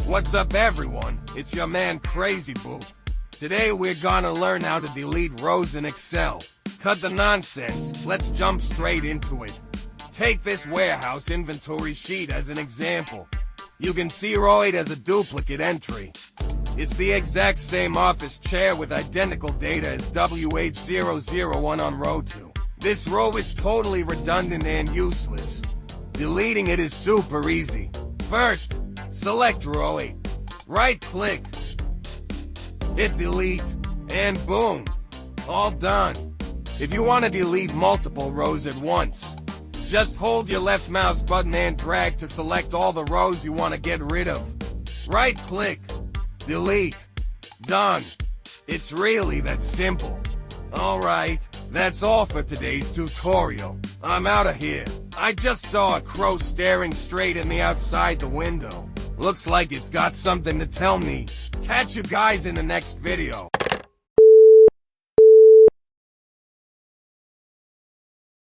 What's up everyone, it's your man Crazy Boo. Today we're gonna learn how to delete rows in Excel. Cut the nonsense, let's jump straight into it. Take this warehouse inventory sheet as an example. You can see row 8 as a duplicate entry. It's the exact same office chair with identical data as WH001 on row 2. This row is totally redundant and useless. Deleting it is super easy. First, select row 8. Right-click, hit delete, and boom, all done. If you want to delete multiple rows at once, just hold your left mouse button and drag to select all the rows you want to get rid of. Right-click, delete, done. It's really that simple. Alright, that's all for today's tutorial. I'm out of here. I just saw a crow staring straight at me outside the window. Looks like it's got something to tell me. Catch you guys in the next video.